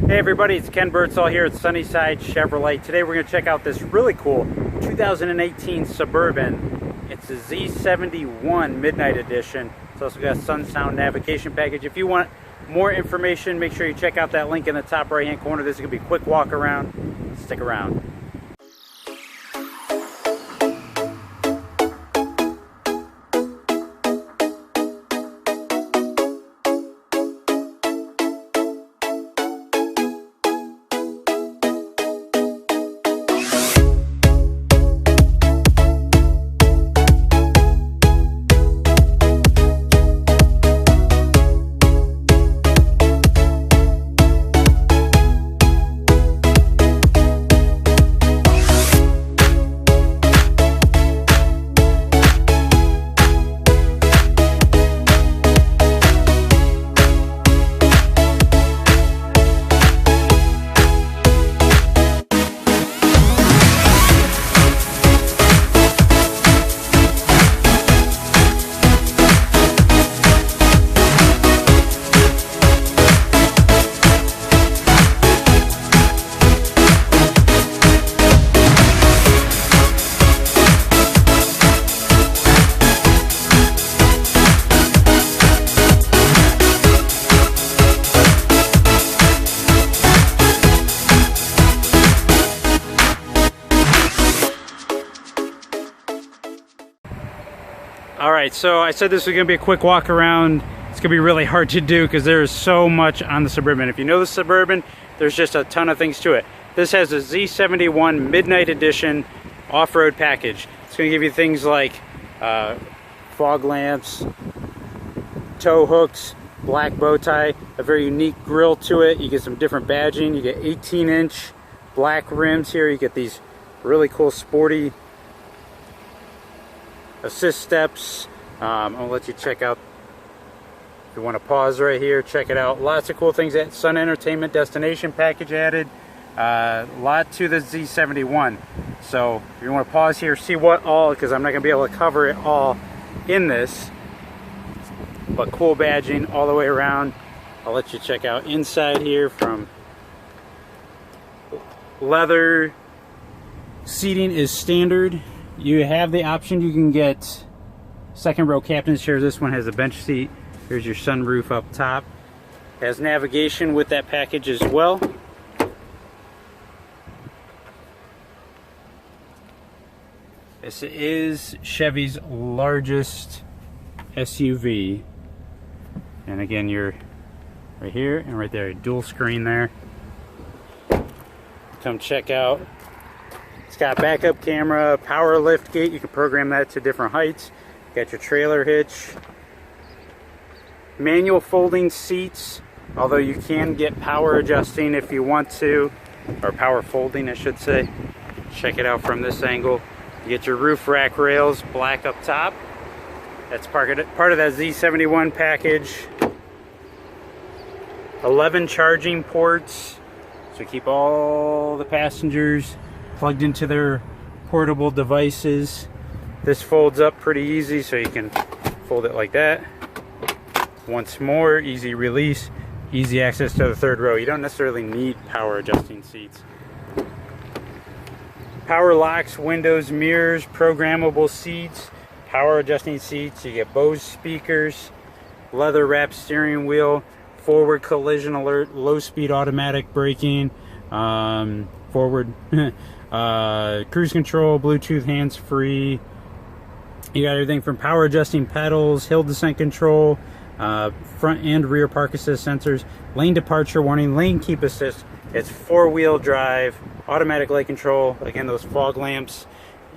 Hey everybody, it's Ken Birdsall here at Sunnyside Chevrolet. Today we're going to check out this really cool 2018 Suburban. It's a Z71 Midnight Edition. It's also got a Sun Sound navigation package. If you want more information, make sure you check out that link in the top right hand corner. This is going to be a quick walk around. Stick around. Alright, so I said this was going to be a quick walk around. It's going to be really hard to do because there is so much on the Suburban. If you know the Suburban, there's just a ton of things to it. This has a Z71 Midnight Edition off-road package. It's going to give you things like fog lamps, tow hooks, black bow tie, a very unique grille to it. You get some different badging. You get 18-inch black rims here. You get these really cool sporty assist steps. I'll let you check out, if you want to pause right here, check it out. Lots of cool things. That Sun Entertainment Destination package added. Lot to the Z71. So if you want to pause here, see what all, because I'm not going to be able to cover it all in this, but cool badging all the way around. I'll let you check out inside here. From leather seating is standard. You have the option, you can get second row captain's chairs. This one has a bench seat. Here's your sunroof up top. Has navigation with that package as well. This is Chevy's largest SUV. And again, you're right here and right there, dual screen there. Come check out. It's got backup camera, power lift gate. You can program that to different heights. Got your trailer hitch. Manual folding seats, although you can get power adjusting if you want to, or power folding I should say. Check it out from this angle. You get your roof rack rails, black up top. That's part of that Z71 package. 11 charging ports, so keep all the passengers plugged into their portable devices. This folds up pretty easy, so you can fold it like that. Once more, easy release, easy access to the third row. You don't necessarily need power adjusting seats. Power locks, windows, mirrors, programmable seats, power adjusting seats. You get Bose speakers, leather wrapped steering wheel, forward collision alert, low speed automatic braking, forward cruise control, Bluetooth hands-free. You got everything from power adjusting pedals, hill descent control, front and rear park assist sensors, lane departure warning, lane keep assist. It's four-wheel drive, automatic light control. Again, those fog lamps.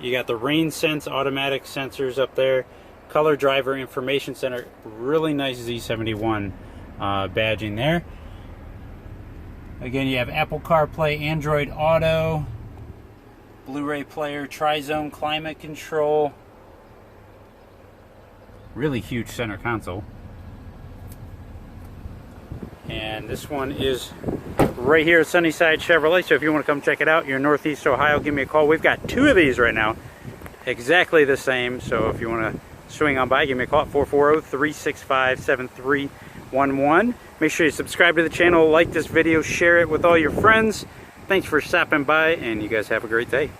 You got the Rainsense automatic sensors up there. Color driver information center. Really nice Z71 badging there. Again, you have Apple CarPlay, Android Auto, Blu-ray player, tri-zone climate control. Really huge center console. And this one is right here at Sunnyside Chevrolet. So if you want to come check it out, you're in Northeast Ohio, give me a call. We've got two of these right now, exactly the same. So if you want to swing on by, give me a call at 440-365-73 Z71. Make sure you subscribe to the channel, like this video, share it with all your friends. Thanks for stopping by, and you guys have a great day.